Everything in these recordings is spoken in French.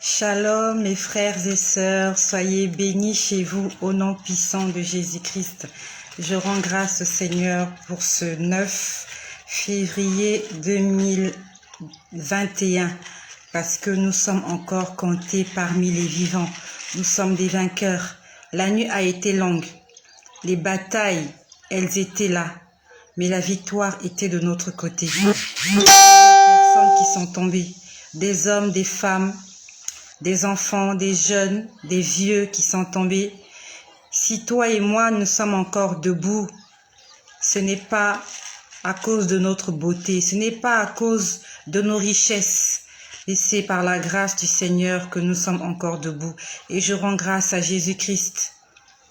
Shalom mes frères et sœurs, soyez bénis chez vous au nom puissant de Jésus-Christ. Je rends grâce au Seigneur pour ce 9 février 2021 parce que nous sommes encore comptés parmi les vivants. Nous sommes des vainqueurs. La nuit a été longue. Les batailles, elles étaient là. Mais la victoire était de notre côté. Il y a des personnes qui sont tombées. Des hommes, des femmes, des enfants, des jeunes, des vieux qui sont tombés. Si toi et moi, nous sommes encore debout, ce n'est pas à cause de notre beauté, ce n'est pas à cause de nos richesses, mais c'est par la grâce du Seigneur que nous sommes encore debout. Et je rends grâce à Jésus-Christ,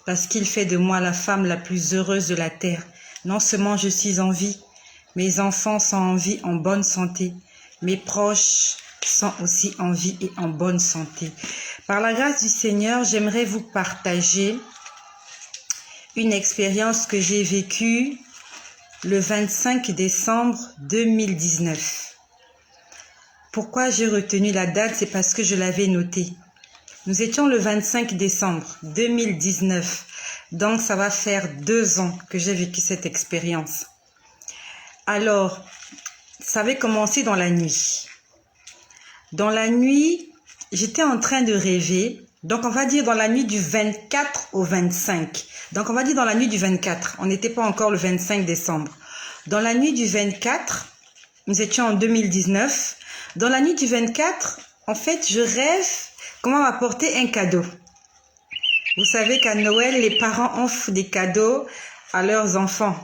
parce qu'il fait de moi la femme la plus heureuse de la terre. Non seulement je suis en vie, mes enfants sont en vie, en bonne santé, mes proches sont aussi en vie et en bonne santé. Par la grâce du Seigneur, j'aimerais vous partager une expérience que j'ai vécue le 25 décembre 2019. Pourquoi j'ai retenu la date? C'est parce que je l'avais notée. Nous étions le 25 décembre 2019, donc ça va faire 2 ans que j'ai vécu cette expérience. Alors, ça avait commencé dans la nuit. Dans la nuit, j'étais en train de rêver. Donc, on va dire dans la nuit du 24 au 25. Donc, on va dire dans la nuit du 24. On n'était pas encore le 25 décembre. Dans la nuit du 24, nous étions en 2019. Dans la nuit du 24, en fait, je rêve comment m'apporter un cadeau. Vous savez qu'à Noël, les parents offrent des cadeaux à leurs enfants.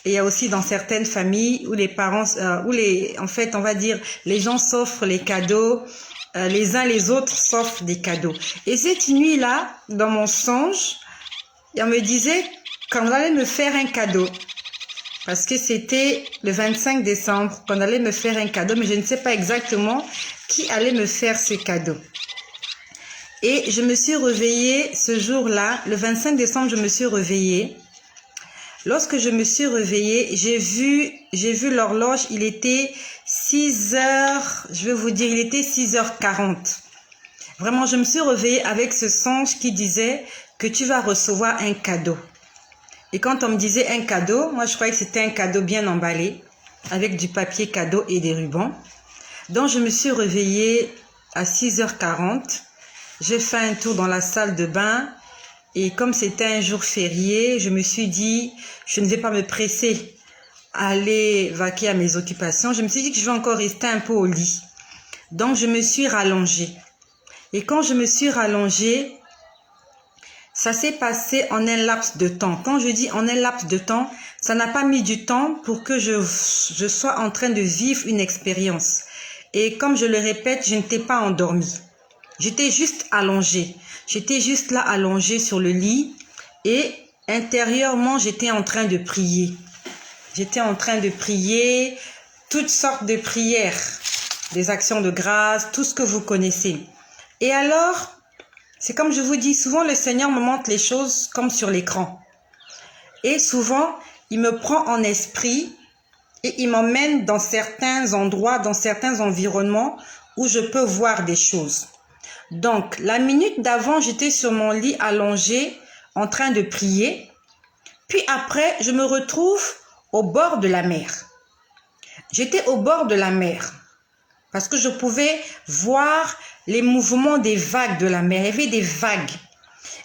Et il y a aussi dans certaines familles où les parents, en fait, on va dire, les gens s'offrent les cadeaux, les uns les autres s'offrent des cadeaux. Et cette nuit-là, dans mon songe, on me disait qu'on allait me faire un cadeau. Parce que c'était le 25 décembre qu'on allait me faire un cadeau, mais je ne sais pas exactement qui allait me faire ce cadeau. Et je me suis réveillée ce jour-là, le 25 décembre, je me suis réveillée. Lorsque je me suis réveillée, j'ai vu l'horloge, il était 6 heures, je vais vous dire, il était 6h40. Vraiment, je me suis réveillée avec ce songe qui disait que tu vas recevoir un cadeau. Et quand on me disait un cadeau, moi je croyais que c'était un cadeau bien emballé, avec du papier cadeau et des rubans. Donc je me suis réveillée à 6h40. J'ai fait un tour dans la salle de bain. Et comme c'était un jour férié, je me suis dit, je ne vais pas me presser à aller vaquer à mes occupations. Je me suis dit que je vais encore rester un peu au lit. Donc, je me suis rallongée. Et quand je me suis rallongée, ça s'est passé en un laps de temps. Quand je dis en un laps de temps, ça n'a pas mis du temps pour que je sois en train de vivre une expérience. Et comme je le répète, je n'étais pas endormie. J'étais juste allongée. J'étais juste là allongée sur le lit et intérieurement, j'étais en train de prier. J'étais en train de prier toutes sortes de prières, des actions de grâce, tout ce que vous connaissez. Et alors, c'est comme je vous dis, souvent le Seigneur me montre les choses comme sur l'écran. Et souvent, il me prend en esprit et il m'emmène dans certains endroits, dans certains environnements où je peux voir des choses. Donc, la minute d'avant, j'étais sur mon lit allongée, en train de prier. Puis après, je me retrouve au bord de la mer. J'étais au bord de la mer parce que je pouvais voir les mouvements des vagues de la mer. Il y avait des vagues.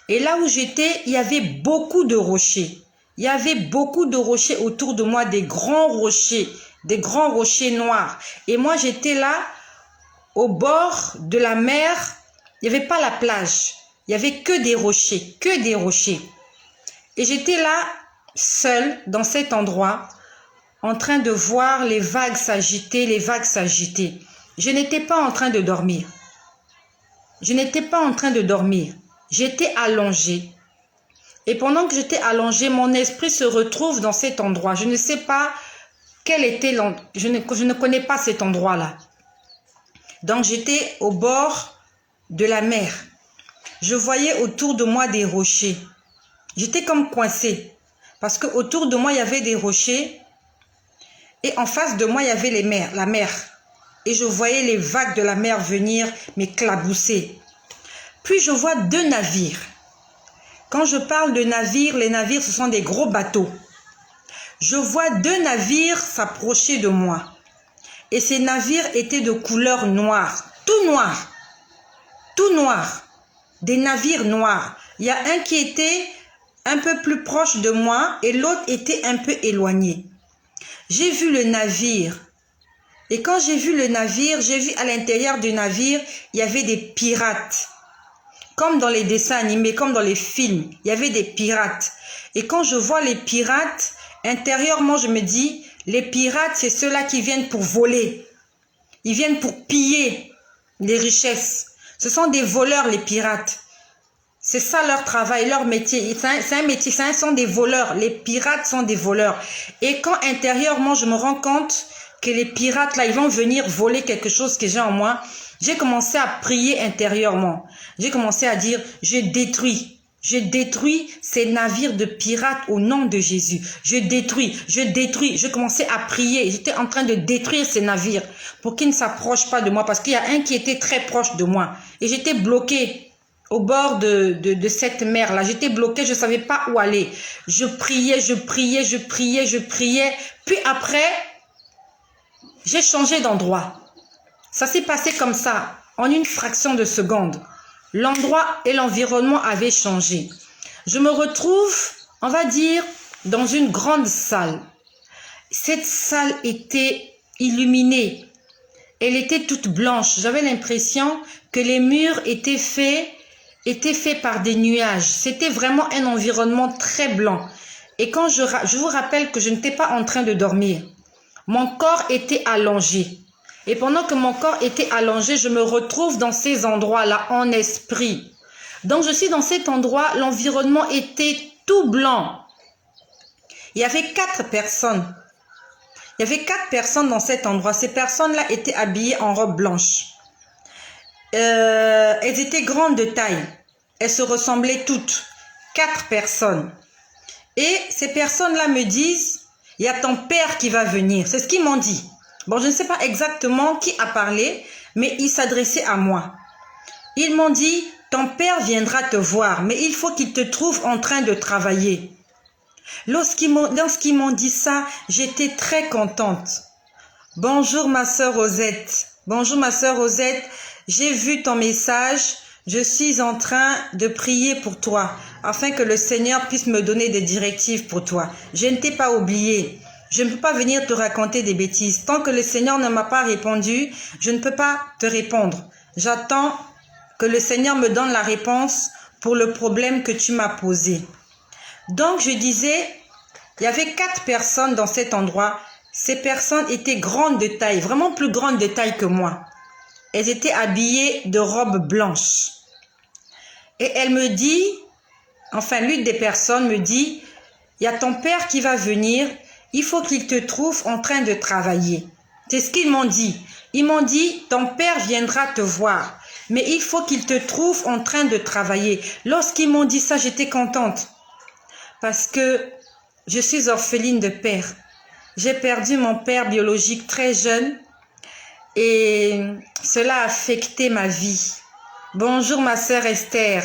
Et là où j'étais, il y avait beaucoup de rochers. Il y avait beaucoup de rochers autour de moi, des grands rochers noirs. Et moi, j'étais là, au bord de la mer. Il n'y avait pas la plage, il n'y avait que des rochers, Et j'étais là, seule, dans cet endroit, en train de voir les vagues s'agiter, Je n'étais pas en train de dormir. J'étais allongée. Et pendant que j'étais allongée, mon esprit se retrouve dans cet endroit. Je ne sais pas quel était l'endroit, je ne connais pas cet endroit-là. Donc j'étais au bord de la mer. Je voyais autour de moi des rochers. J'étais comme coincée parce que autour de moi il y avait des rochers et en face de moi il y avait la mer. et je voyais les vagues de la mer venir m'éclabousser. Puis je vois 2 navires. Quand je parle de navires, les navires, ce sont des gros bateaux. Je vois 2 navires s'approcher de moi. Et ces navires étaient de couleur noire, tout noir. Tout noir. Des navires noirs. Il y a un qui était un peu plus proche de moi et l'autre était un peu éloigné. J'ai vu le navire. Et quand j'ai vu le navire, j'ai vu à l'intérieur du navire, il y avait des pirates. Comme dans les dessins animés, comme dans les films, il y avait des pirates. Et quand je vois les pirates, intérieurement, je me dis, les pirates, c'est ceux-là qui viennent pour voler. Ils viennent pour piller les richesses. Ce sont des voleurs, les pirates. C'est ça leur travail, leur métier. C'est un métier, ce sont des voleurs. Les pirates sont des voleurs. Et quand intérieurement, je me rends compte que les pirates, là, ils vont venir voler quelque chose que j'ai en moi, j'ai commencé à prier intérieurement. J'ai commencé à dire, je détruis ces navires de pirates au nom de Jésus. Je détruis. Je commençais à prier. J'étais en train de détruire ces navires pour qu'ils ne s'approchent pas de moi parce qu'il y a un qui était très proche de moi. Et j'étais bloqué au bord de cette mer-là. J'étais bloqué, je ne savais pas où aller. Je priais. Puis après, j'ai changé d'endroit. Ça s'est passé comme ça, en une fraction de seconde. L'endroit et l'environnement avaient changé. Je me retrouve, on va dire, dans une grande salle. Cette salle était illuminée. Elle était toute blanche. J'avais l'impression que les murs étaient faits par des nuages. C'était vraiment un environnement très blanc. Et quand je vous rappelle que je n'étais pas en train de dormir, mon corps était allongé. Et pendant que mon corps était allongé, je me retrouve dans ces endroits-là en esprit. Donc je suis dans cet endroit, l'environnement était tout blanc. Il y avait 4 personnes. Il y avait 4 personnes dans cet endroit. Ces personnes-là étaient habillées en robe blanche. Elles étaient grandes de taille. Elles se ressemblaient toutes. 4 personnes. Et ces personnes-là me disent, il y a ton père qui va venir. C'est ce qu'ils m'ont dit. Bon, je ne sais pas exactement qui a parlé, mais il s'adressait à moi. Ils m'ont dit, ton père viendra te voir, mais il faut qu'il te trouve en train de travailler. Lorsqu'ils m'ont dit ça, j'étais très contente. Bonjour ma sœur Rosette. Bonjour ma sœur Rosette. J'ai vu ton message. Je suis en train de prier pour toi, afin que le Seigneur puisse me donner des directives pour toi. Je ne t'ai pas oublié. Je ne peux pas venir te raconter des bêtises. Tant que le Seigneur ne m'a pas répondu, je ne peux pas te répondre. J'attends que le Seigneur me donne la réponse pour le problème que tu m'as posé. Donc je disais, il y avait 4 personnes dans cet endroit. Ces personnes étaient grandes de taille, vraiment plus grandes de taille que moi. Elles étaient habillées de robes blanches. Et elle me dit, enfin l'une des personnes me dit, il y a ton père qui va venir. Il faut qu'il te trouve en train de travailler. C'est ce qu'ils m'ont dit. Ils m'ont dit, ton père viendra te voir, mais il faut qu'il te trouve en train de travailler. Lorsqu'ils m'ont dit ça, j'étais contente. Parce que je suis orpheline de père. J'ai perdu mon père biologique très jeune et cela a affecté ma vie. Bonjour ma sœur Esther.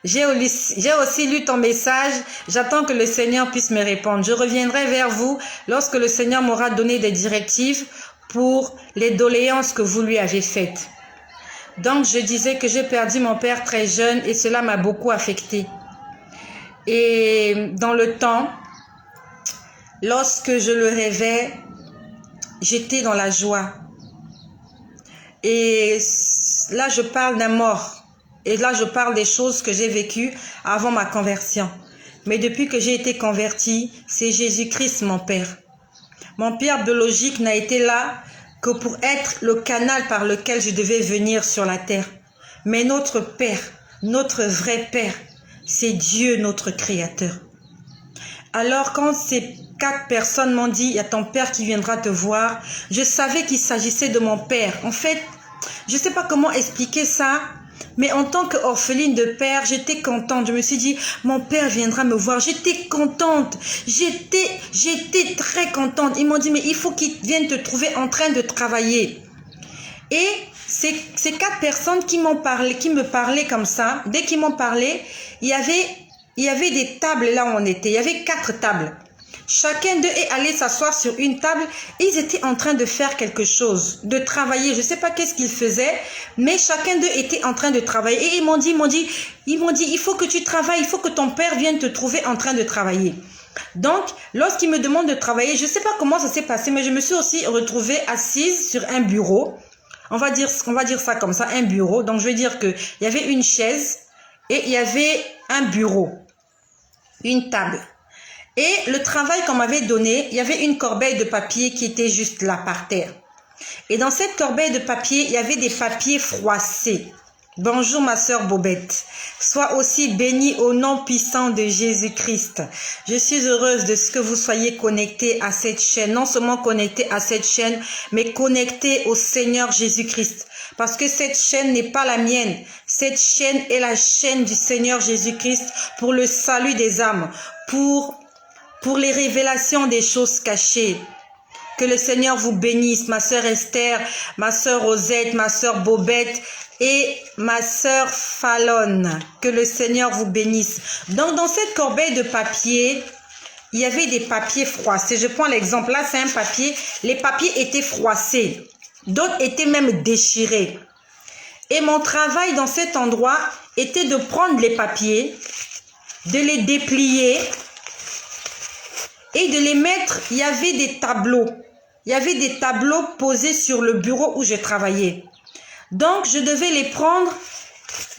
J'ai aussi lu ton message. J'attends que le Seigneur puisse me répondre. Je reviendrai vers vous lorsque le Seigneur m'aura donné des directives pour les doléances que vous lui avez faites. Donc, je disais que j'ai perdu mon père très jeune et cela m'a beaucoup affecté. Et dans le temps, lorsque je le rêvais, j'étais dans la joie. Et là, je parle d'un mort. Et là, je parle des choses que j'ai vécues avant ma conversion. Mais depuis que j'ai été convertie, c'est Jésus-Christ, mon Père. Mon père biologique n'a été là que pour être le canal par lequel je devais venir sur la terre. Mais notre Père, notre vrai Père, c'est Dieu, notre Créateur. Alors, quand ces 4 personnes m'ont dit, il y a ton père qui viendra te voir, je savais qu'il s'agissait de mon père. En fait, je ne sais pas comment expliquer ça, mais en tant qu'orpheline de père, j'étais contente. Je me suis dit, mon père viendra me voir. J'étais contente. J'étais très contente. Ils m'ont dit, mais il faut qu'il vienne te trouver en train de travailler. Et ces 4 personnes qui m'ont parlé, qui me parlaient comme ça, dès qu'ils m'ont parlé, il y avait des tables là où on était. Il y avait 4 tables. Chacun d'eux est allé s'asseoir sur une table. Ils étaient en train de faire quelque chose, de travailler. Je ne sais pas qu'est-ce qu'ils faisaient, mais chacun d'eux était en train de travailler. Et ils m'ont dit, il faut que tu travailles, il faut que ton père vienne te trouver en train de travailler. Donc, lorsqu'il me demande de travailler, je ne sais pas comment ça s'est passé, mais je me suis aussi retrouvée assise sur un bureau. On va dire ça comme ça, un bureau. Donc, je veux dire qu'il y avait une chaise et il y avait un bureau, une table. Et le travail qu'on m'avait donné, il y avait une corbeille de papier qui était juste là, par terre. Et dans cette corbeille de papier, il y avait des papiers froissés. Bonjour ma sœur Bobette. Sois aussi bénie au nom puissant de Jésus-Christ. Je suis heureuse de ce que vous soyez connectés à cette chaîne. Non seulement connectés à cette chaîne, mais connectés au Seigneur Jésus-Christ. Parce que cette chaîne n'est pas la mienne. Cette chaîne est la chaîne du Seigneur Jésus-Christ pour le salut des âmes, pour les révélations des choses cachées. Que le Seigneur vous bénisse, ma sœur Esther, ma sœur Rosette, ma sœur Bobette et ma sœur Fallon. Que le Seigneur vous bénisse. Donc, dans cette corbeille de papier, il y avait des papiers froissés. Je prends l'exemple. Là, c'est un papier. Les papiers étaient froissés. D'autres étaient même déchirés. Et mon travail dans cet endroit était de prendre les papiers, de les déplier et de les mettre. Il y avait des tableaux. Il y avait des tableaux posés sur le bureau où je travaillais. Donc, je devais les prendre,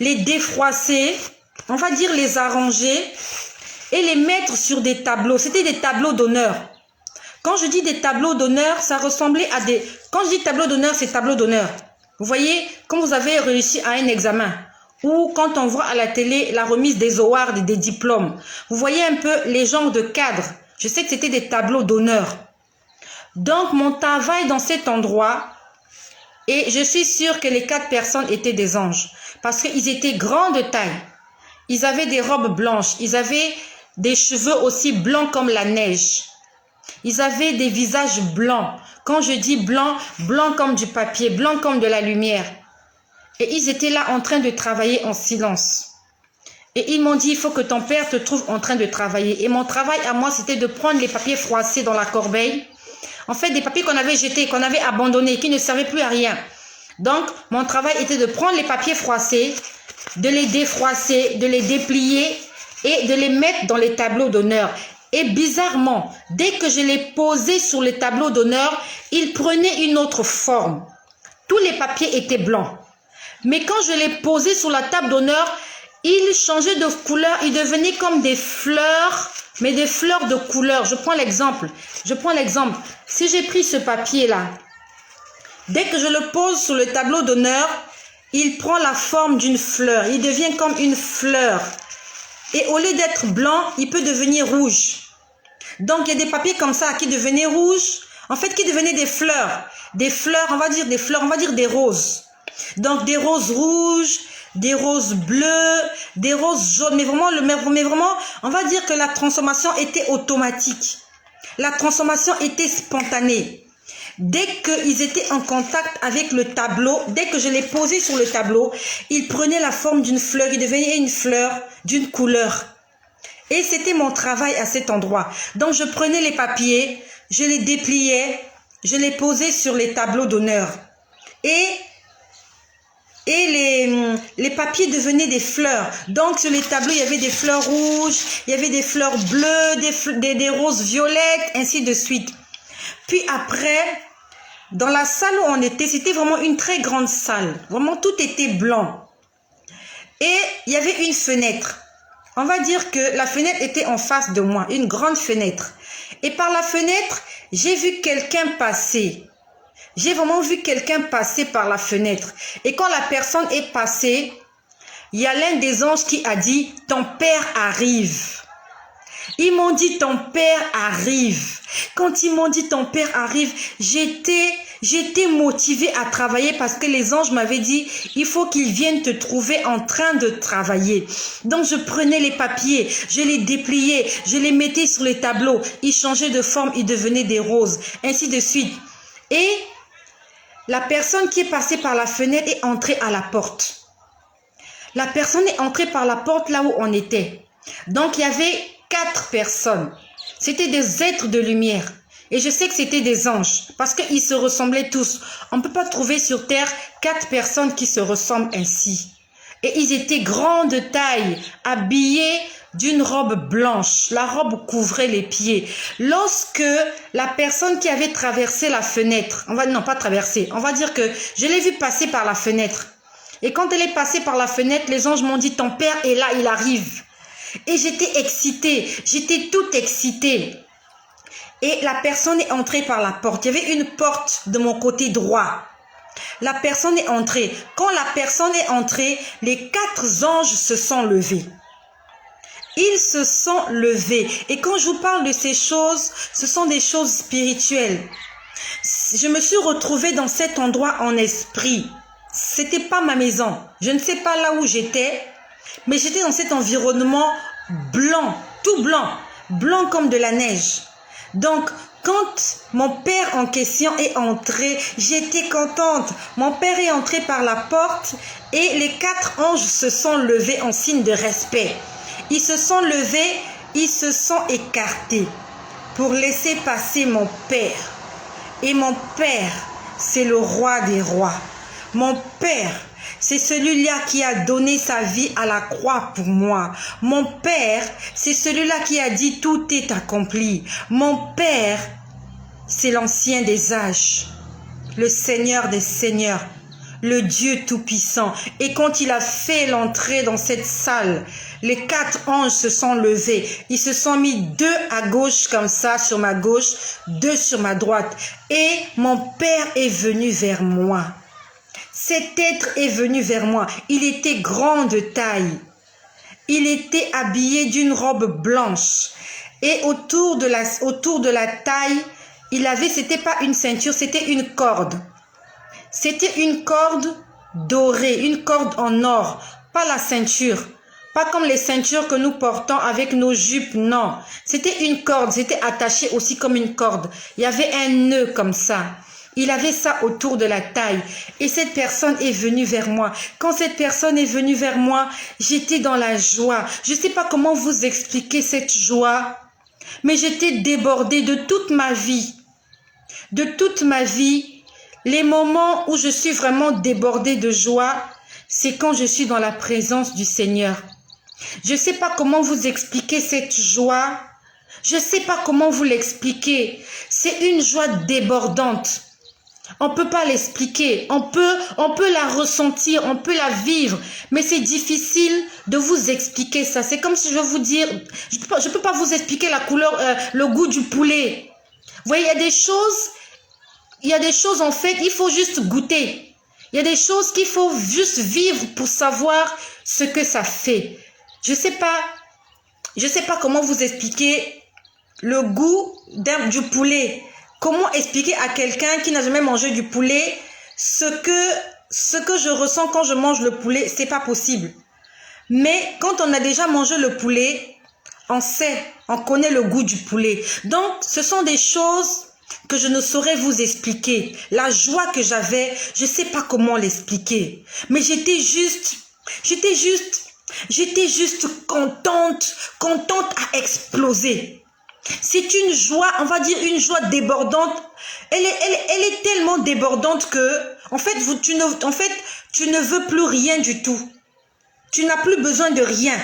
les défroisser, on va dire les arranger et les mettre sur des tableaux. C'était des tableaux d'honneur. Quand je dis des tableaux d'honneur, ça ressemblait à des... Quand je dis tableaux d'honneur, c'est tableaux d'honneur. Vous voyez, quand vous avez réussi à un examen ou quand on voit à la télé la remise des awards et des diplômes, vous voyez un peu les genres de cadres. Je sais que c'était des tableaux d'honneur. Donc, mon travail dans cet endroit, et je suis sûre que les 4 personnes étaient des anges, parce qu'ils étaient grands de taille. Ils avaient des robes blanches, ils avaient des cheveux aussi blancs comme la neige. Ils avaient des visages blancs. Quand je dis blanc, blanc comme du papier, blanc comme de la lumière. Et ils étaient là en train de travailler en silence. Et ils m'ont dit, il faut que ton père te trouve en train de travailler. Et mon travail à moi, c'était de prendre les papiers froissés dans la corbeille. En fait, des papiers qu'on avait jetés, qu'on avait abandonnés, qui ne servaient plus à rien. Donc, mon travail était de prendre les papiers froissés, de les défroisser, de les déplier et de les mettre dans les tableaux d'honneur. Et bizarrement, dès que je les posais sur les tableaux d'honneur, ils prenaient une autre forme. Tous les papiers étaient blancs. Mais quand je les posais sur la table d'honneur, ils changeaient de couleur, ils devenaient comme des fleurs, mais des fleurs de couleur. Je prends l'exemple. Si j'ai pris ce papier-là, dès que je le pose sur le tableau d'honneur, il prend la forme d'une fleur. Il devient comme une fleur. Et au lieu d'être blanc, il peut devenir rouge. Donc, il y a des papiers comme ça qui devenaient rouges. En fait, qui devenaient des fleurs. Des fleurs, on va dire des fleurs, on va dire des roses. Donc, des roses rouges, des roses bleues, des roses jaunes. Mais vraiment, on va dire que la transformation était automatique. La transformation était spontanée. Dès qu'ils étaient en contact avec le tableau, dès que je les posais sur le tableau, ils prenaient la forme d'une fleur, ils devenaient une fleur d'une couleur. Et c'était mon travail à cet endroit. Donc je prenais les papiers, je les dépliais, je les posais sur les tableaux d'honneur. Et les papiers devenaient des fleurs. Donc sur les tableaux, il y avait des fleurs rouges, il y avait des fleurs bleues, des roses violettes, ainsi de suite. Puis après, dans la salle où on était, c'était vraiment une très grande salle. Vraiment, tout était blanc. Et il y avait une fenêtre. On va dire que la fenêtre était en face de moi, une grande fenêtre. Et par la fenêtre, j'ai vu quelqu'un passer. J'ai vraiment vu quelqu'un passer par la fenêtre. Et quand la personne est passée, il y a l'un des anges qui a dit, « Ton père arrive ». Ils m'ont dit, ton père arrive. Quand ils m'ont dit, ton père arrive, j'étais motivée à travailler parce que les anges m'avaient dit, il faut qu'ils viennent te trouver en train de travailler. Donc, je prenais les papiers, je les dépliais, je les mettais sur les tableaux. Ils changeaient de forme, ils devenaient des roses, ainsi de suite. Et la personne qui est passée par la fenêtre est entrée à la porte. La personne est entrée par la porte là où on était. Donc, il y avait 4 personnes. C'était des êtres de lumière. Et je sais que c'était des anges parce qu'ils se ressemblaient tous. On ne peut pas trouver sur terre 4 personnes qui se ressemblent ainsi. Et ils étaient grands de taille, habillés d'une robe blanche. La robe couvrait les pieds. Lorsque la personne qui avait traversé la fenêtre, non pas traversé, on va dire que je l'ai vue passer par la fenêtre. Et quand elle est passée par la fenêtre, les anges m'ont dit, ton père est là, il arrive. Et j'étais excitée, j'étais toute excitée. Et la personne est entrée par la porte. Il y avait une porte de mon côté droit. La personne est entrée. Quand la personne est entrée, les 4 anges se sont levés. Ils se sont levés. Et quand je vous parle de ces choses, ce sont des choses spirituelles. Je me suis retrouvée dans cet endroit en esprit. C'était pas ma maison. Je ne sais pas là où j'étais, mais j'étais dans cet environnement blanc, tout blanc, blanc comme de la neige. Donc, quand mon père en question est entré, j'étais contente. Mon père est entré par la porte et les 4 anges se sont levés en signe de respect. Ils se sont levés, ils se sont écartés pour laisser passer mon père. Et mon père, c'est le roi des rois. Mon père, c'est celui-là qui a donné sa vie à la croix pour moi. Mon père, c'est celui-là qui a dit tout est accompli. Mon père, c'est l'ancien des âges, le Seigneur des seigneurs, le Dieu tout-puissant. Et quand il a fait l'entrée dans cette salle, les 4 anges se sont levés. Ils se sont mis 2 à gauche comme ça, sur ma gauche, 2 sur ma droite. Et mon père est venu vers moi. Cet être est venu vers moi. Il était grand de taille. Il était habillé d'une robe blanche. Et autour de la taille, il avait, c'était pas une ceinture, c'était une corde. C'était une corde dorée, une corde en or. Pas la ceinture. Pas comme les ceintures que nous portons avec nos jupes, non. C'était une corde, c'était attaché aussi comme une corde. Il y avait un nœud comme ça. Il avait ça autour de la taille. Et cette personne est venue vers moi. Quand cette personne est venue vers moi, j'étais dans la joie. Je ne sais pas comment vous expliquer cette joie, mais j'étais débordée de toute ma vie. De toute ma vie, les moments où je suis vraiment débordée de joie, c'est quand je suis dans la présence du Seigneur. Je ne sais pas comment vous expliquer cette joie. Je ne sais pas comment vous l'expliquer. C'est une joie débordante. On ne peut pas l'expliquer. On peut la ressentir, on peut la vivre. Mais c'est difficile de vous expliquer ça. C'est comme si je veux vous dire, je ne peux pas vous expliquer la couleur, le goût du poulet. Vous voyez, il y a des choses en fait, il faut juste goûter. Il y a des choses qu'il faut juste vivre pour savoir ce que ça fait. Je sais pas comment vous expliquer le goût du poulet. Comment expliquer à quelqu'un qui n'a jamais mangé du poulet ce que je ressens quand je mange le poulet? C'est pas possible. Mais quand on a déjà mangé le poulet, on sait, on connaît le goût du poulet. Donc, ce sont des choses que je ne saurais vous expliquer. La joie que j'avais, je ne sais pas comment l'expliquer. Mais j'étais juste contente à exploser. C'est une joie, on va dire une joie débordante. Elle est tellement débordante que, en fait, tu ne veux plus rien du tout. Tu n'as plus besoin de rien.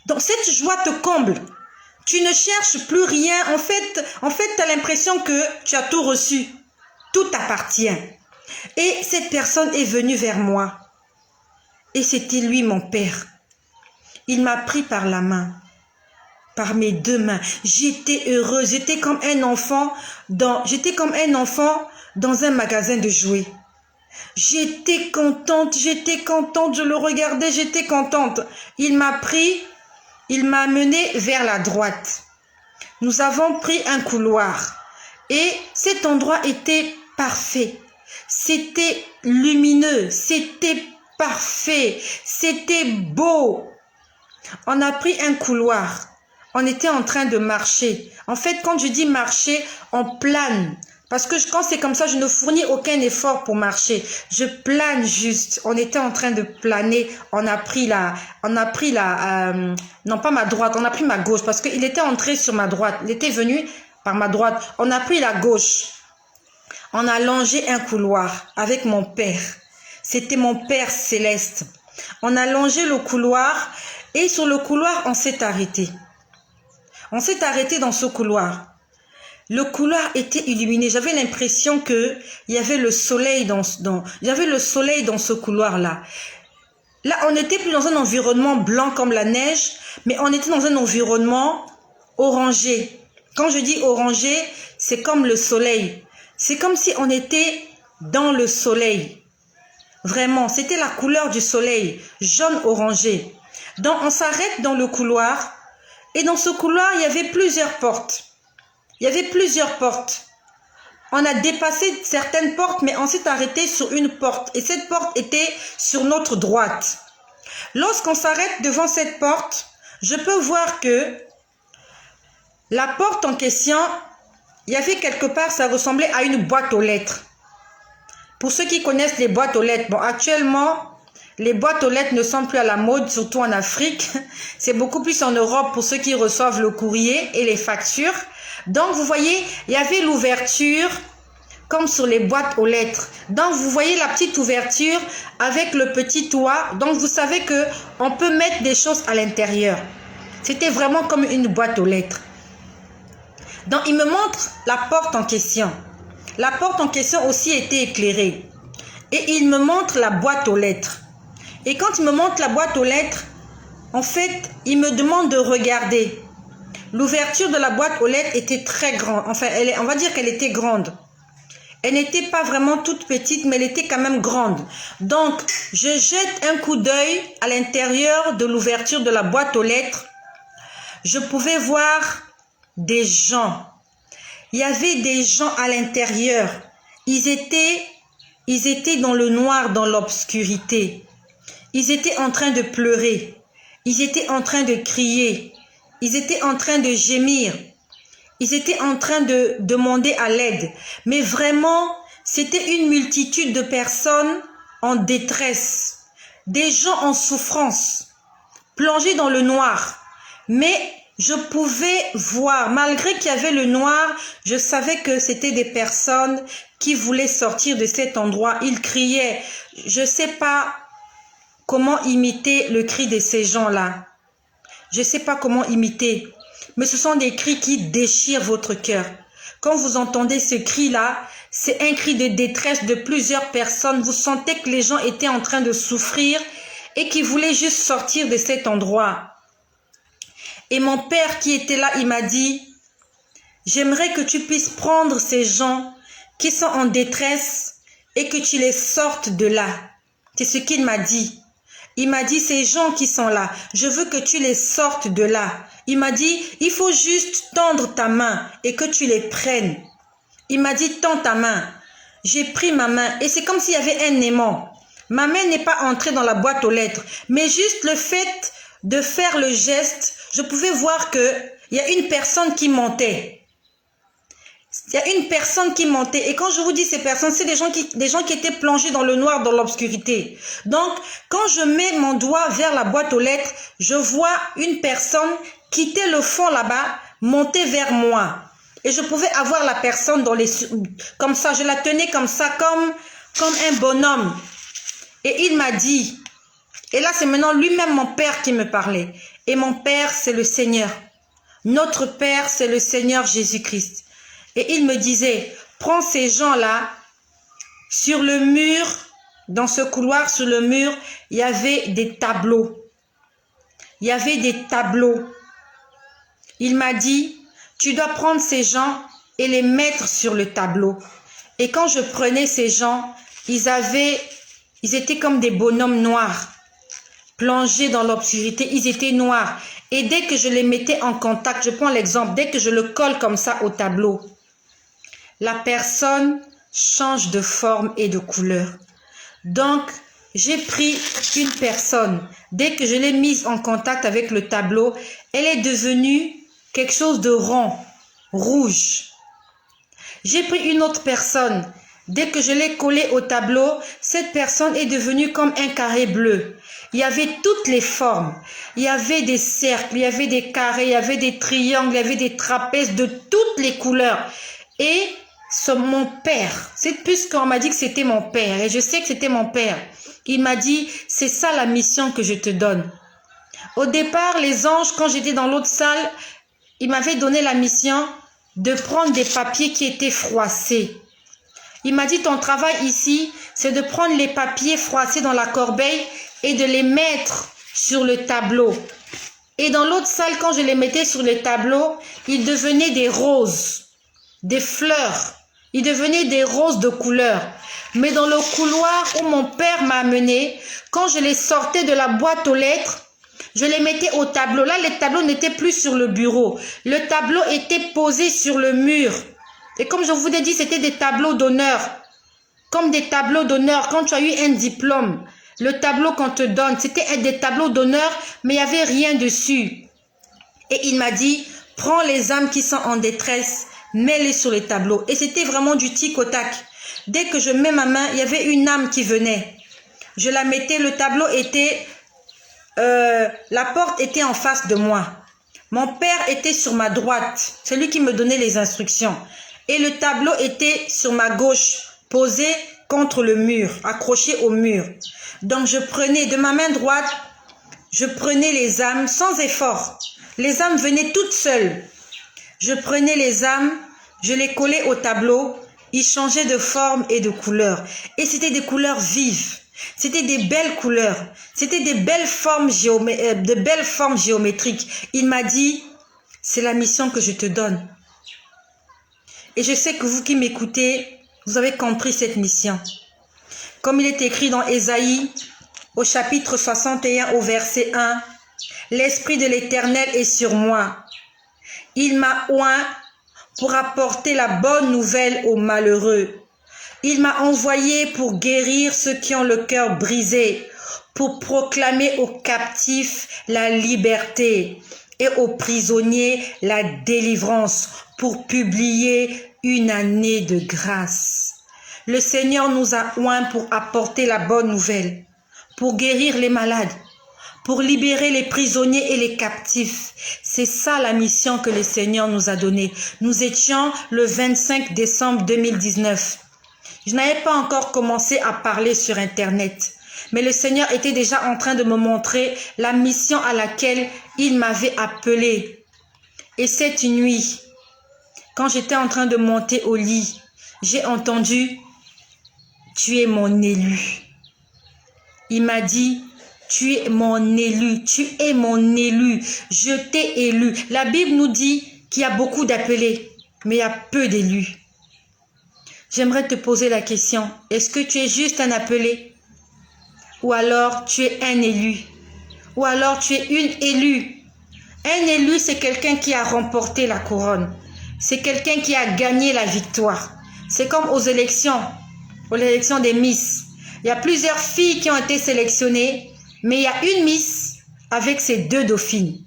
Donc, cette joie te comble. Tu ne cherches plus rien. En fait, tu as l'impression que tu as tout reçu. Tout t'appartient. Et cette personne est venue vers moi. Et c'était lui, mon père. Il m'a pris par la main. Par mes 2 mains. J'étais heureuse. J'étais comme un enfant dans un magasin de jouets. J'étais contente. Je le regardais, j'étais contente. Il m'a pris, il m'a amené vers la droite. Nous avons pris un couloir. Et cet endroit était parfait. C'était lumineux. C'était parfait. C'était beau. On a pris un couloir. On était en train de marcher. En fait, quand je dis marcher, on plane. Parce que quand c'est comme ça, je ne fournis aucun effort pour marcher. Je plane juste. On était en train de planer. On a pris non pas ma droite, on a pris ma gauche. Parce qu'il était entré sur ma droite. Il était venu par ma droite. On a pris la gauche. On a longé un couloir avec mon père. C'était mon Père céleste. On a longé le couloir et sur le couloir, on s'est arrêté. On s'est arrêté dans ce couloir. Le couloir était illuminé. J'avais l'impression qu'il y avait le soleil dans ce couloir-là. Là, on n'était plus dans un environnement blanc comme la neige, mais on était dans un environnement orangé. Quand je dis orangé, c'est comme le soleil. C'est comme si on était dans le soleil. Vraiment, c'était la couleur du soleil, jaune-orangé. Donc, on s'arrête dans le couloir et dans ce couloir, il y avait plusieurs portes. Il y avait plusieurs portes. On a dépassé certaines portes, mais on s'est arrêté sur une porte. Et cette porte était sur notre droite. Lorsqu'on s'arrête devant cette porte, je peux voir que la porte en question, il y avait quelque part, ça ressemblait à une boîte aux lettres. Pour ceux qui connaissent les boîtes aux lettres, bon, actuellement, les boîtes aux lettres ne sont plus à la mode, surtout en Afrique. C'est beaucoup plus en Europe pour ceux qui reçoivent le courrier et les factures. Donc, vous voyez, il y avait l'ouverture comme sur les boîtes aux lettres. Donc, vous voyez la petite ouverture avec le petit toit. Donc, vous savez qu'on peut mettre des choses à l'intérieur. C'était vraiment comme une boîte aux lettres. Donc, il me montre la porte en question. La porte en question aussi était éclairée. Et il me montre la boîte aux lettres. Et quand il me montre la boîte aux lettres, en fait, il me demande de regarder. L'ouverture de la boîte aux lettres était très grande. Enfin, on va dire qu'elle était grande. Elle n'était pas vraiment toute petite, mais elle était quand même grande. Donc, je jette un coup d'œil à l'intérieur de l'ouverture de la boîte aux lettres. Je pouvais voir des gens. Il y avait des gens à l'intérieur. Ils étaient dans le noir, dans l'obscurité. Ils étaient en train de pleurer. Ils étaient en train de crier. Ils étaient en train de gémir. Ils étaient en train de demander à l'aide. Mais vraiment, c'était une multitude de personnes en détresse. Des gens en souffrance, plongés dans le noir. Mais je pouvais voir, malgré qu'il y avait le noir, je savais que c'était des personnes qui voulaient sortir de cet endroit. Ils criaient. Je ne sais pas comment imiter le cri de ces gens-là. Je ne sais pas comment imiter. Mais ce sont des cris qui déchirent votre cœur. Quand vous entendez ce cri-là, c'est un cri de détresse de plusieurs personnes. Vous sentez que les gens étaient en train de souffrir et qu'ils voulaient juste sortir de cet endroit. Et mon père qui était là, il m'a dit, j'aimerais que tu puisses prendre ces gens qui sont en détresse et que tu les sortes de là. C'est ce qu'il m'a dit. Il m'a dit, ces gens qui sont là, je veux que tu les sortes de là. Il m'a dit, il faut juste tendre ta main et que tu les prennes. Il m'a dit, tends ta main. J'ai pris ma main et c'est comme s'il y avait un aimant. Ma main n'est pas entrée dans la boîte aux lettres, mais juste le fait de faire le geste, je pouvais voir qu'il y a une personne qui montait. Il y a une personne qui montait. Et quand je vous dis ces personnes, c'est des gens qui étaient plongés dans le noir, dans l'obscurité. Donc, quand je mets mon doigt vers la boîte aux lettres, je vois une personne quitter le fond là-bas, monter vers moi. Et je pouvais avoir la personne comme ça. Je la tenais comme ça, comme un bonhomme. Et il m'a dit, et là c'est maintenant lui-même mon père qui me parlait. Et mon père, c'est le Seigneur. Notre Père, c'est le Seigneur Jésus-Christ. Et il me disait, prends ces gens-là, sur le mur, dans ce couloir, sur le mur, il y avait des tableaux. Il y avait des tableaux. Il m'a dit, tu dois prendre ces gens et les mettre sur le tableau. Et quand je prenais ces gens, ils étaient comme des bonhommes noirs, plongés dans l'obscurité, ils étaient noirs. Et dès que je les mettais en contact, je prends l'exemple, dès que je le colle comme ça au tableau, la personne change de forme et de couleur. Donc, j'ai pris une personne. Dès que je l'ai mise en contact avec le tableau, elle est devenue quelque chose de rond, rouge. J'ai pris une autre personne. Dès que je l'ai collée au tableau, cette personne est devenue comme un carré bleu. Il y avait toutes les formes. Il y avait des cercles, il y avait des carrés, il y avait des triangles, il y avait des trapèzes de toutes les couleurs. Et mon père, c'est plus qu'on m'a dit que c'était mon père, et je sais que c'était mon père. Il m'a dit, c'est ça la mission que je te donne. Au départ, les anges, quand j'étais dans l'autre salle, ils m'avaient donné la mission de prendre des papiers qui étaient froissés. Il m'a dit, ton travail ici, c'est de prendre les papiers froissés dans la corbeille et de les mettre sur le tableau. Et dans l'autre salle, quand je les mettais sur le tableau, ils devenaient des roses, des fleurs. Ils devenaient des roses de couleur. Mais dans le couloir où mon père m'a amené, quand je les sortais de la boîte aux lettres, je les mettais au tableau. Là, les tableaux n'étaient plus sur le bureau. Le tableau était posé sur le mur. Et comme je vous ai dit, c'était des tableaux d'honneur. Comme des tableaux d'honneur. Quand tu as eu un diplôme, le tableau qu'on te donne, c'était des tableaux d'honneur, mais il n'y avait rien dessus. Et il m'a dit, prends les âmes qui sont en détresse, mets-les sur les tableaux. Et c'était vraiment du tic au tac. Dès que je mets ma main, il y avait une âme qui venait. Je la mettais, le tableau était... la porte était en face de moi. Mon père était sur ma droite. C'est lui qui me donnait les instructions. Et le tableau était sur ma gauche, posé contre le mur, accroché au mur. Donc je prenais de ma main droite, je prenais les âmes sans effort. Les âmes venaient toutes seules. Je prenais les âmes, je les collais au tableau. Ils changeaient de forme et de couleur. Et c'était des couleurs vives. C'était des belles couleurs. C'était des belles formes, géométriques. Il m'a dit, c'est la mission que je te donne. Et je sais que vous qui m'écoutez, vous avez compris cette mission. Comme il est écrit dans Ésaïe, au chapitre 61, au verset 1, « L'Esprit de l'Éternel est sur moi. Il m'a oint pour apporter la bonne nouvelle aux malheureux. Il m'a envoyé pour guérir ceux qui ont le cœur brisé, pour proclamer aux captifs la liberté et aux prisonniers la délivrance, pour publier une année de grâce. » Le Seigneur nous a oints pour apporter la bonne nouvelle, pour guérir les malades, pour libérer les prisonniers et les captifs. C'est ça la mission que le Seigneur nous a donnée. Nous étions le 25 décembre 2019. Je n'avais pas encore commencé à parler sur Internet, mais le Seigneur était déjà en train de me montrer la mission à laquelle il m'avait appelé. Et cette nuit, quand j'étais en train de monter au lit, j'ai entendu « Tu es mon élu ». Il m'a dit « Tu es mon élu, tu es mon élu, je t'ai élu ». La Bible nous dit qu'il y a beaucoup d'appelés, mais il y a peu d'élus. J'aimerais te poser la question, est-ce que tu es juste un appelé? Ou alors tu es un élu? Ou alors tu es une élue? Un élu, c'est quelqu'un qui a remporté la couronne. C'est quelqu'un qui a gagné la victoire. C'est comme aux élections des Miss. Il y a plusieurs filles qui ont été sélectionnées, mais il y a une Miss avec ses 2 dauphines.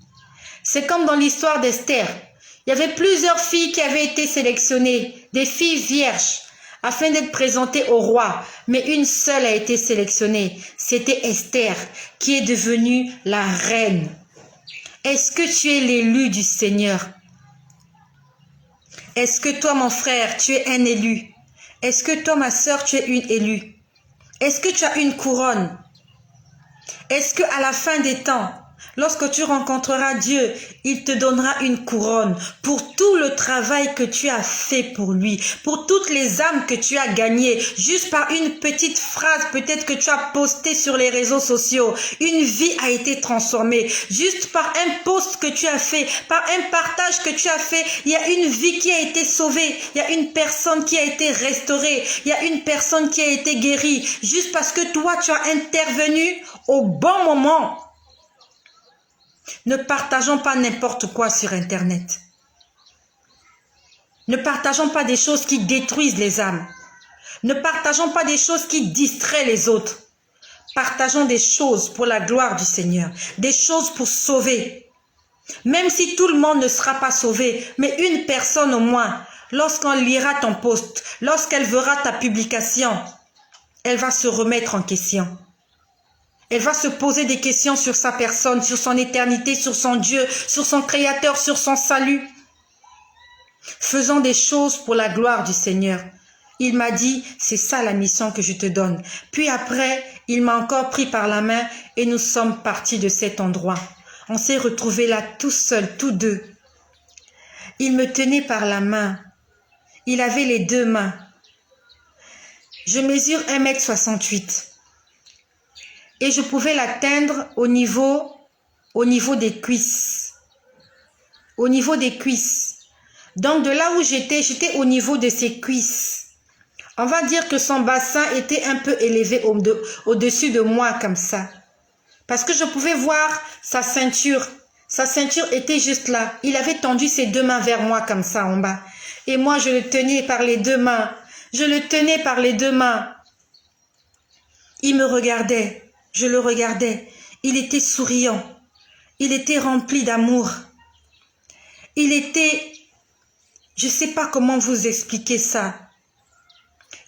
C'est comme dans l'histoire d'Esther. Il y avait plusieurs filles qui avaient été sélectionnées, des filles vierges, afin d'être présentées au roi. Mais une seule a été sélectionnée. C'était Esther, qui est devenue la reine. Est-ce que tu es l'élu du Seigneur? Est-ce que toi, mon frère, tu es un élu? Est-ce que toi, ma sœur, tu es une élue? Est-ce que tu as une couronne? Est-ce qu'à la fin des temps, lorsque tu rencontreras Dieu, il te donnera une couronne pour tout le travail que tu as fait pour lui, pour toutes les âmes que tu as gagnées, juste par une petite phrase peut-être que tu as postée sur les réseaux sociaux. Une vie a été transformée, juste par un post que tu as fait, par un partage que tu as fait. Il y a une vie qui a été sauvée, il y a une personne qui a été restaurée, il y a une personne qui a été guérie, juste parce que toi tu as intervenu au bon moment. Ne partageons pas n'importe quoi sur Internet. Ne partageons pas des choses qui détruisent les âmes. Ne partageons pas des choses qui distraient les autres. Partageons des choses pour la gloire du Seigneur. Des choses pour sauver. Même si tout le monde ne sera pas sauvé, mais une personne au moins, lorsqu'on lira ton post, lorsqu'elle verra ta publication, elle va se remettre en question. Elle va se poser des questions sur sa personne, sur son éternité, sur son Dieu, sur son Créateur, sur son salut. Faisons des choses pour la gloire du Seigneur. Il m'a dit, c'est ça la mission que je te donne. Puis après, il m'a encore pris par la main et nous sommes partis de cet endroit. On s'est retrouvés là tout seuls, tous deux. Il me tenait par la main. Il avait les deux mains. Je mesure 1,68 m. Et je pouvais l'atteindre au niveau des cuisses. Au niveau des cuisses. Donc de là où j'étais au niveau de ses cuisses. On va dire que son bassin était un peu élevé au-dessus de moi comme ça. Parce que je pouvais voir sa ceinture. Sa ceinture était juste là. Il avait tendu ses deux mains vers moi comme ça en bas. Et moi je le tenais par les deux mains. Je le tenais par les deux mains. Il me regardait. Je le regardais. Il était souriant. Il était rempli d'amour. Il était... Je ne sais pas comment vous expliquer ça.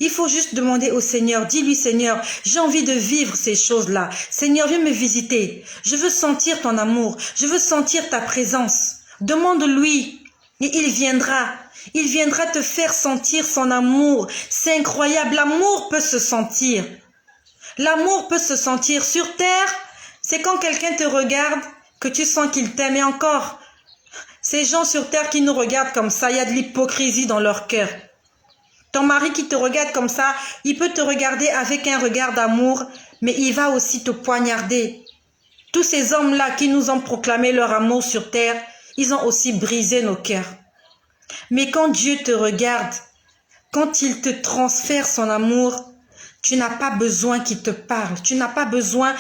Il faut juste demander au Seigneur. Dis-lui, Seigneur, j'ai envie de vivre ces choses-là. Seigneur, viens me visiter. Je veux sentir ton amour. Je veux sentir ta présence. Demande-lui et il viendra. Il viendra te faire sentir son amour. C'est incroyable. L'amour peut se sentir. L'amour peut se sentir sur terre. C'est quand quelqu'un te regarde que tu sens qu'il t'aime. Et encore, ces gens sur terre qui nous regardent comme ça, il y a de l'hypocrisie dans leur cœur. Ton mari qui te regarde comme ça, il peut te regarder avec un regard d'amour, mais il va aussi te poignarder. Tous ces hommes-là qui nous ont proclamé leur amour sur terre, ils ont aussi brisé nos cœurs. Mais quand Dieu te regarde, quand il te transfère son amour, tu n'as pas besoin qu'il te parle. Tu n'as pas besoin...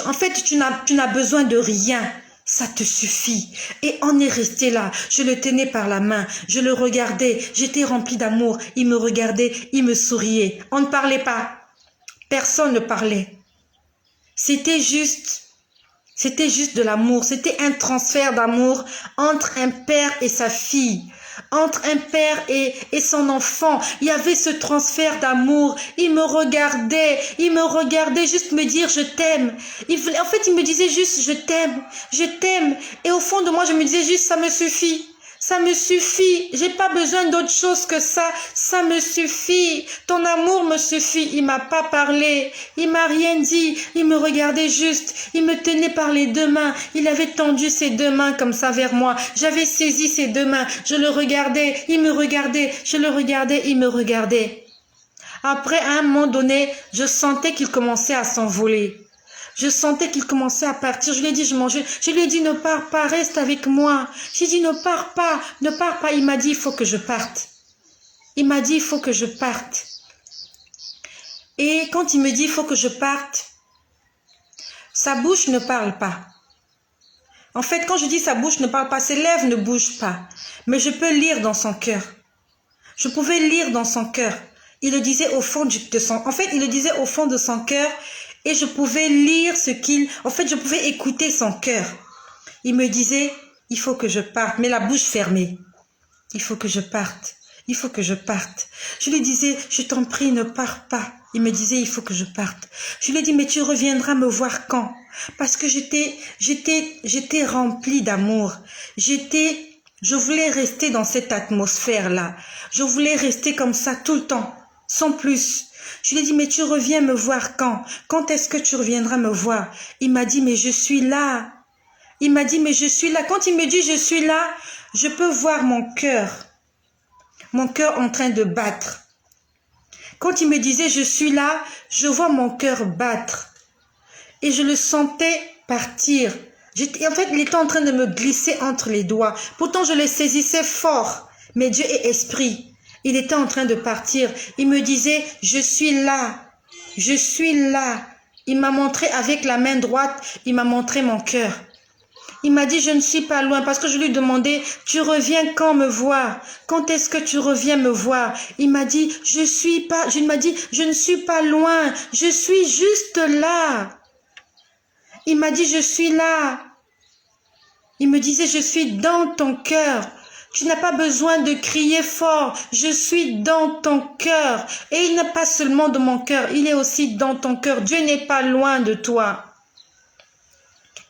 En fait, tu n'as besoin de rien. Ça te suffit. Et on est resté là. Je le tenais par la main. Je le regardais. J'étais remplie d'amour. Il me regardait. Il me souriait. On ne parlait pas. Personne ne parlait. C'était juste de l'amour. C'était un transfert d'amour entre un père et sa fille. Entre un père et son enfant. Il y avait ce transfert d'amour. Il me regardait juste me dire je t'aime. En fait, il me disait juste je t'aime. Et au fond de moi, je me disais juste ça me suffit. Ça me suffit. J'ai pas besoin d'autre chose que ça. Ça me suffit. Ton amour me suffit. Il m'a pas parlé. Il m'a rien dit. Il me regardait juste. Il me tenait par les deux mains. Il avait tendu ses deux mains comme ça vers moi. J'avais saisi ses deux mains. Je le regardais. Il me regardait. Je le regardais. Il me regardait. Après, à un moment donné, je sentais qu'il commençait à s'envoler. Je sentais qu'il commençait à partir. Je lui ai dit, je lui ai dit, ne pars pas, reste avec moi. J'ai dit, ne pars pas. Il m'a dit, il faut que je parte. Il m'a dit, il faut que je parte. Et quand il me dit, il faut que je parte, sa bouche ne parle pas. En fait, quand je dis sa bouche ne parle pas, ses lèvres ne bougent pas. Mais je peux lire dans son cœur. Je pouvais lire dans son cœur. Il le disait au fond de son... En fait, il le disait au fond de son cœur. Et je pouvais lire En fait, je pouvais écouter son cœur. Il me disait, il faut que je parte, mais la bouche fermée. Il faut que je parte. Il faut que je parte. Je lui disais, je t'en prie, ne pars pas. Il me disait, il faut que je parte. Je lui ai dit, mais tu reviendras me voir quand? Parce que j'étais remplie d'amour. Je voulais rester dans cette atmosphère-là. Je voulais rester comme ça tout le temps, sans plus. Je lui ai dit, mais tu reviens me voir quand? Quand est-ce que tu reviendras me voir? Il m'a dit, mais je suis là. Il m'a dit, mais je suis là. Quand il me dit, je suis là, je peux voir mon cœur en train de battre. Quand il me disait, je suis là, je vois mon cœur battre. Et je le sentais partir. En fait, il était en train de me glisser entre les doigts. Pourtant, je le saisissais fort. Mais Dieu est esprit. Il était en train de partir. Il me disait, je suis là. Je suis là. Il m'a montré avec la main droite, il m'a montré mon cœur. Il m'a dit, je ne suis pas loin, parce que je lui demandais, tu reviens quand me voir? Quand est-ce que tu reviens me voir? Il m'a dit, je ne suis pas loin, je suis juste là. Il m'a dit, je suis là. Il me disait, je suis dans ton cœur. Tu n'as pas besoin de crier fort. Je suis dans ton cœur. Et il n'est pas seulement dans mon cœur, il est aussi dans ton cœur. Dieu n'est pas loin de toi.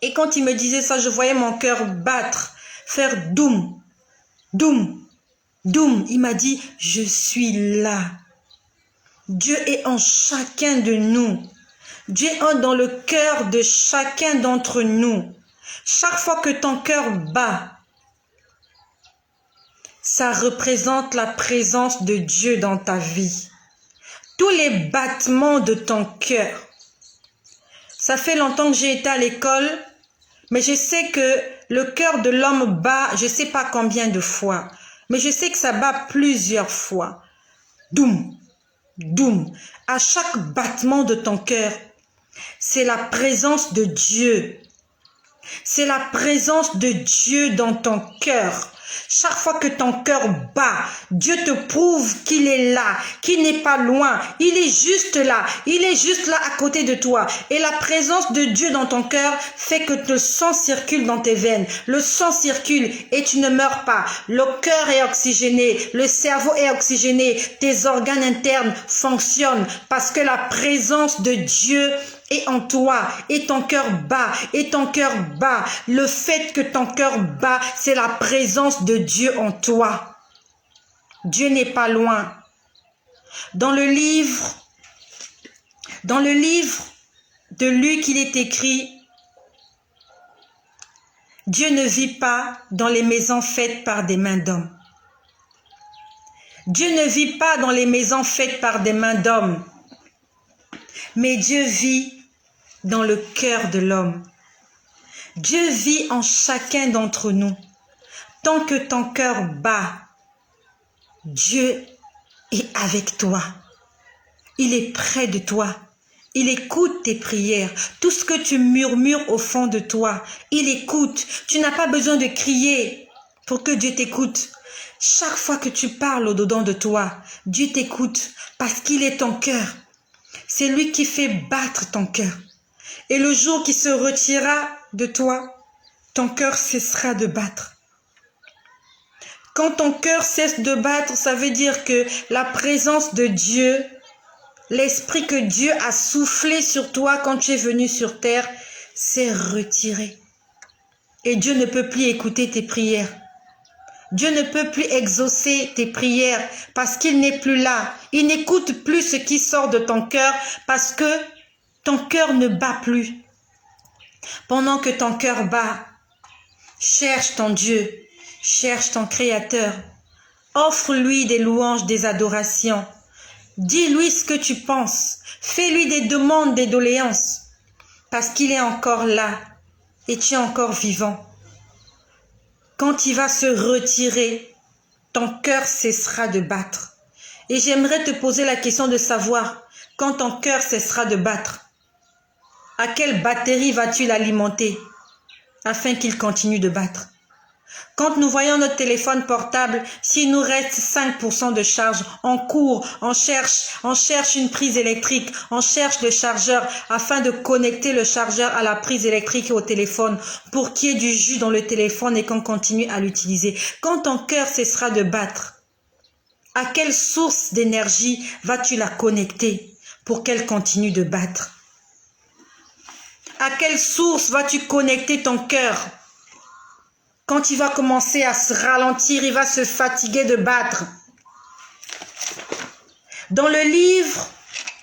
Et quand il me disait ça, je voyais mon cœur battre, faire doum, doum, doum. Il m'a dit, je suis là. Dieu est en chacun de nous. Dieu est dans le cœur de chacun d'entre nous. Chaque fois que ton cœur bat, ça représente la présence de Dieu dans ta vie. Tous les battements de ton cœur. Ça fait longtemps que j'ai été à l'école, mais je sais que le cœur de l'homme bat, je ne sais pas combien de fois, mais je sais que ça bat plusieurs fois. Doum, doum. À chaque battement de ton cœur, c'est la présence de Dieu. C'est la présence de Dieu dans ton cœur. Chaque fois que ton cœur bat, Dieu te prouve qu'il est là, qu'il n'est pas loin. Il est juste là. Il est juste là à côté de toi. Et la présence de Dieu dans ton cœur fait que le sang circule dans tes veines. Le sang circule et tu ne meurs pas. Le cœur est oxygéné. Le cerveau est oxygéné. Tes organes internes fonctionnent parce que la présence de Dieu est en toi, et ton cœur bat, et ton cœur bat. Le fait que ton cœur bat, c'est la présence de Dieu en toi. Dieu n'est pas loin. Dans le livre de Luc, il est écrit, Dieu ne vit pas dans les maisons faites par des mains d'hommes. Dieu ne vit pas dans les maisons faites par des mains d'hommes. Mais Dieu vit dans le cœur de l'homme. Dieu vit en chacun d'entre nous. Tant que ton cœur bat, Dieu est avec toi. Il est près de toi. Il écoute tes prières. Tout ce que tu murmures au fond de toi, il écoute. Tu n'as pas besoin de crier pour que Dieu t'écoute. Chaque fois que tu parles au-dedans de toi, Dieu t'écoute parce qu'il est ton cœur. C'est lui qui fait battre ton cœur. Et le jour qui se retirera de toi, ton cœur cessera de battre. Quand ton cœur cesse de battre, ça veut dire que la présence de Dieu, l'esprit que Dieu a soufflé sur toi quand tu es venu sur terre, s'est retiré. Et Dieu ne peut plus écouter tes prières. Dieu ne peut plus exaucer tes prières parce qu'il n'est plus là. Il n'écoute plus ce qui sort de ton cœur parce que ton cœur ne bat plus. Pendant que ton cœur bat, cherche ton Dieu, cherche ton Créateur. Offre-lui des louanges, des adorations. Dis-lui ce que tu penses. Fais-lui des demandes, des doléances. Parce qu'il est encore là et tu es encore vivant. Quand il va se retirer, ton cœur cessera de battre. Et j'aimerais te poser la question de savoir, quand ton cœur cessera de battre, à quelle batterie vas-tu l'alimenter afin qu'il continue de battre? Quand nous voyons notre téléphone portable, s'il nous reste 5% de charge, on court, on cherche une prise électrique, on cherche le chargeur afin de connecter le chargeur à la prise électrique et au téléphone pour qu'il y ait du jus dans le téléphone et qu'on continue à l'utiliser. Quand ton cœur cessera de battre, à quelle source d'énergie vas-tu la connecter pour qu'elle continue de battre? À quelle source vas-tu connecter ton cœur? Quand il va commencer à se ralentir, il va se fatiguer de battre. Dans le livre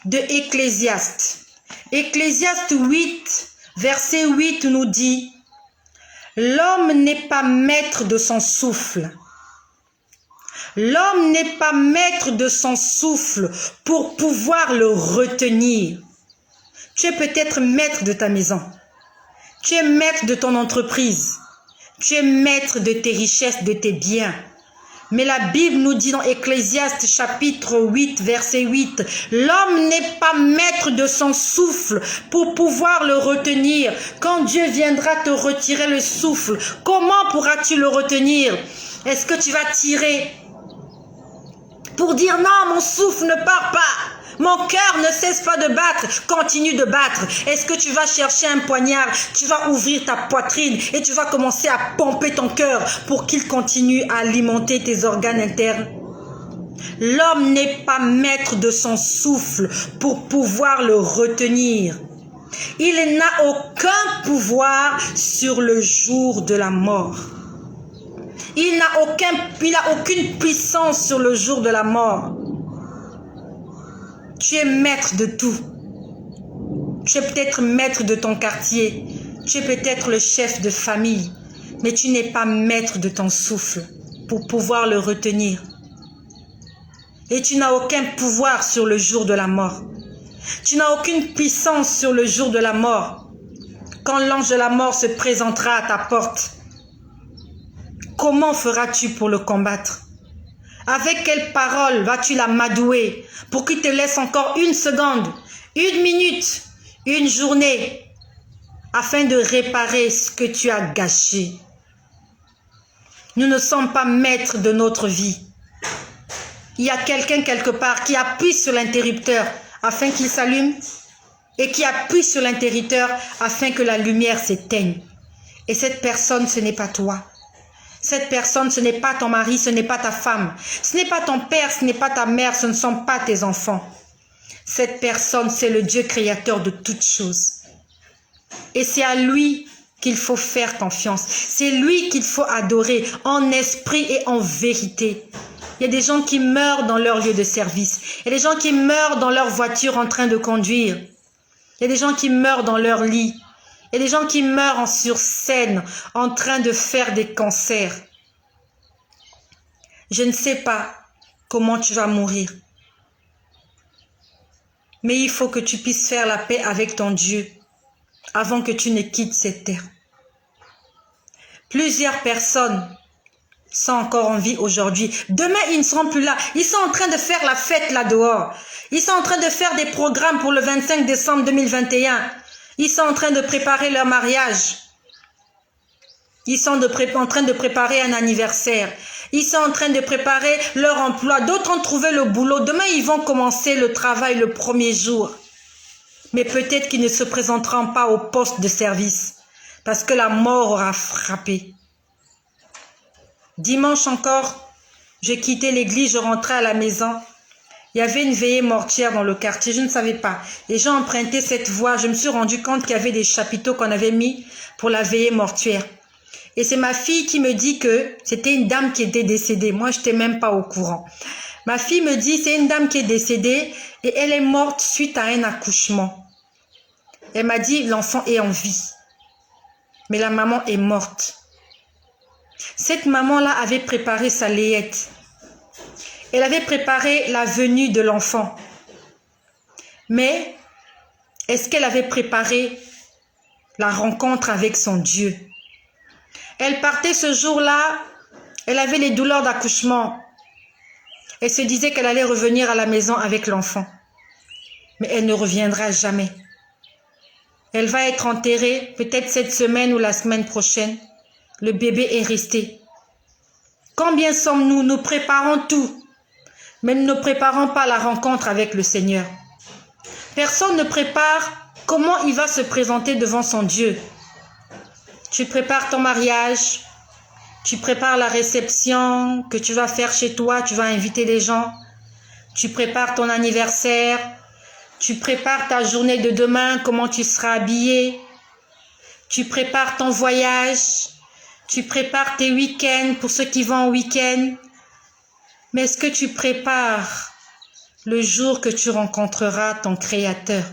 de Ecclésiaste, Ecclésiaste 8, verset 8 nous dit « L'homme n'est pas maître de son souffle. L'homme n'est pas maître de son souffle pour pouvoir le retenir. » Tu es peut-être maître de ta maison. Tu es maître de ton entreprise. Tu es maître de tes richesses, de tes biens. Mais la Bible nous dit dans Ecclésiaste chapitre 8, verset 8, « L'homme n'est pas maître de son souffle pour pouvoir le retenir. Quand Dieu viendra te retirer le souffle, comment pourras-tu le retenir? Est-ce que tu vas tirer pour dire « Non, mon souffle ne part pas. Mon cœur ne cesse pas de battre. Continue de battre. Est-ce que tu vas chercher un poignard? Tu vas ouvrir ta poitrine et tu vas commencer à pomper ton cœur pour qu'il continue à alimenter tes organes internes. L'homme n'est pas maître de son souffle pour pouvoir le retenir. Il n'a aucun pouvoir sur le jour de la mort. Il n'a aucune puissance sur le jour de la mort. Tu es maître de tout. Tu es peut-être maître de ton quartier. Tu es peut-être le chef de famille. Mais tu n'es pas maître de ton souffle pour pouvoir le retenir. Et tu n'as aucun pouvoir sur le jour de la mort. Tu n'as aucune puissance sur le jour de la mort. Quand l'ange de la mort se présentera à ta porte, comment feras-tu pour le combattre? Avec quelle parole vas-tu l'amadouer pour qu'il te laisse encore une seconde, une minute, une journée, afin de réparer ce que tu as gâché? Nous ne sommes pas maîtres de notre vie. Il y a quelqu'un quelque part qui appuie sur l'interrupteur afin qu'il s'allume et qui appuie sur l'interrupteur afin que la lumière s'éteigne. Et cette personne, ce n'est pas toi. Cette personne, ce n'est pas ton mari, ce n'est pas ta femme. Ce n'est pas ton père, ce n'est pas ta mère, ce ne sont pas tes enfants. Cette personne, c'est le Dieu créateur de toutes choses. Et c'est à lui qu'il faut faire confiance. C'est lui qu'il faut adorer en esprit et en vérité. Il y a des gens qui meurent dans leur lieu de service. Il y a des gens qui meurent dans leur voiture en train de conduire. Il y a des gens qui meurent dans leur lit. Il y a des gens qui meurent sur scène en train de faire des concerts. Je ne sais pas comment tu vas mourir. Mais il faut que tu puisses faire la paix avec ton Dieu avant que tu ne quittes cette terre. Plusieurs personnes sont encore en vie aujourd'hui. Demain, ils ne seront plus là. Ils sont en train de faire la fête là dehors. Ils sont en train de faire des programmes pour le 25 décembre 2021. Ils sont en train de préparer leur mariage. Ils sont en train de préparer un anniversaire. Ils sont en train de préparer leur emploi. D'autres ont trouvé le boulot. Demain, ils vont commencer le travail le premier jour. Mais peut-être qu'ils ne se présenteront pas au poste de service parce que la mort aura frappé. Dimanche encore, j'ai quitté l'église, je rentrais à la maison. Il y avait une veillée mortuaire dans le quartier, je ne savais pas. Et j'ai emprunté cette voie, je me suis rendu compte qu'il y avait des chapiteaux qu'on avait mis pour la veillée mortuaire. Et c'est ma fille qui me dit que c'était une dame qui était décédée. Moi, je n'étais même pas au courant. Ma fille me dit, c'est une dame qui est décédée et elle est morte suite à un accouchement. Elle m'a dit, l'enfant est en vie. Mais la maman est morte. Cette maman-là avait préparé sa layette. Elle avait préparé la venue de l'enfant. Mais est-ce qu'elle avait préparé la rencontre avec son Dieu? Elle partait ce jour-là, elle avait les douleurs d'accouchement. Elle se disait qu'elle allait revenir à la maison avec l'enfant. Mais elle ne reviendra jamais. Elle va être enterrée peut-être cette semaine ou la semaine prochaine. Le bébé est resté. Combien sommes-nous? Nous préparons tout. Mais nous ne préparons pas la rencontre avec le Seigneur. Personne ne prépare comment il va se présenter devant son Dieu. Tu prépares ton mariage, tu prépares la réception que tu vas faire chez toi, tu vas inviter les gens, tu prépares ton anniversaire, tu prépares ta journée de demain, comment tu seras habillé, tu prépares ton voyage, tu prépares tes week-ends pour ceux qui vont en week-end. Mais est-ce que tu prépares le jour que tu rencontreras ton Créateur?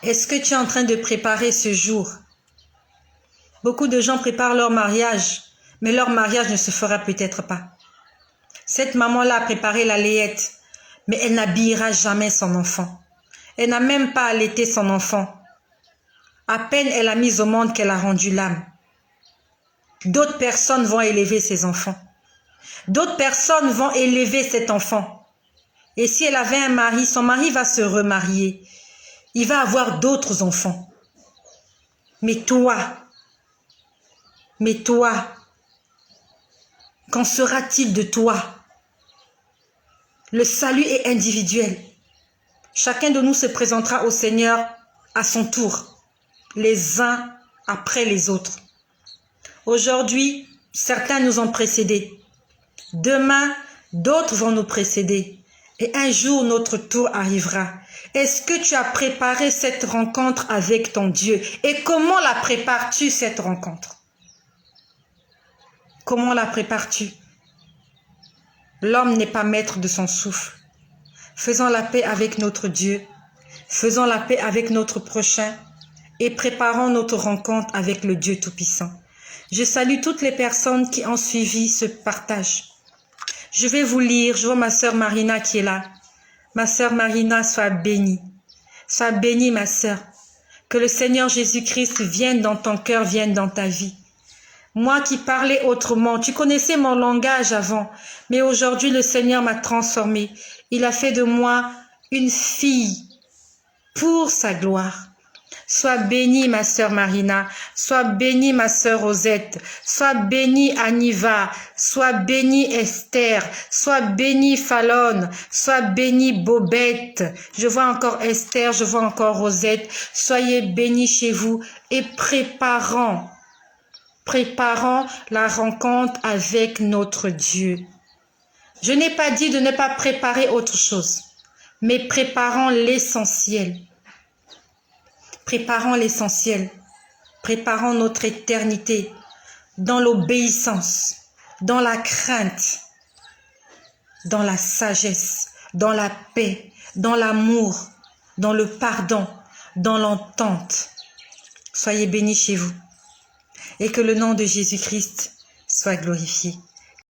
Est-ce que tu es en train de préparer ce jour? Beaucoup de gens préparent leur mariage, mais leur mariage ne se fera peut-être pas. Cette maman-là a préparé la layette, mais elle n'habillera jamais son enfant. Elle n'a même pas allaité son enfant. À peine elle a mis au monde qu'elle a rendu l'âme. D'autres personnes vont élever ses enfants. D'autres personnes vont élever cet enfant. Et si elle avait un mari, son mari va se remarier. Il va avoir d'autres enfants. Mais toi, qu'en sera-t-il de toi? Le salut est individuel. Chacun de nous se présentera au Seigneur à son tour, les uns après les autres. Aujourd'hui, certains nous ont précédés. Demain, d'autres vont nous précéder. Et un jour, notre tour arrivera. Est-ce que tu as préparé cette rencontre avec ton Dieu? Et comment la prépares-tu, cette rencontre? Comment la prépares-tu? L'homme n'est pas maître de son souffle. Faisons la paix avec notre Dieu. Faisons la paix avec notre prochain. Et préparons notre rencontre avec le Dieu Tout-Puissant. Je salue toutes les personnes qui ont suivi ce partage. Je vais vous lire, je vois ma sœur Marina qui est là. Ma sœur Marina, sois bénie. Sois bénie, ma sœur. Que le Seigneur Jésus-Christ vienne dans ton cœur, vienne dans ta vie. Moi qui parlais autrement, tu connaissais mon langage avant, mais aujourd'hui le Seigneur m'a transformée. Il a fait de moi une fille pour sa gloire. Sois bénie, ma sœur Marina. Sois bénie, ma sœur Rosette. Sois bénie, Aniva. Sois bénie, Esther. Sois bénie, Fallon. Sois bénie, Bobette. Je vois encore Esther, je vois encore Rosette. Soyez bénis chez vous et préparons la rencontre avec notre Dieu. Je n'ai pas dit de ne pas préparer autre chose, mais préparons l'essentiel. Préparons l'essentiel, préparons notre éternité dans l'obéissance, dans la crainte, dans la sagesse, dans la paix, dans l'amour, dans le pardon, dans l'entente. Soyez bénis chez vous et que le nom de Jésus-Christ soit glorifié.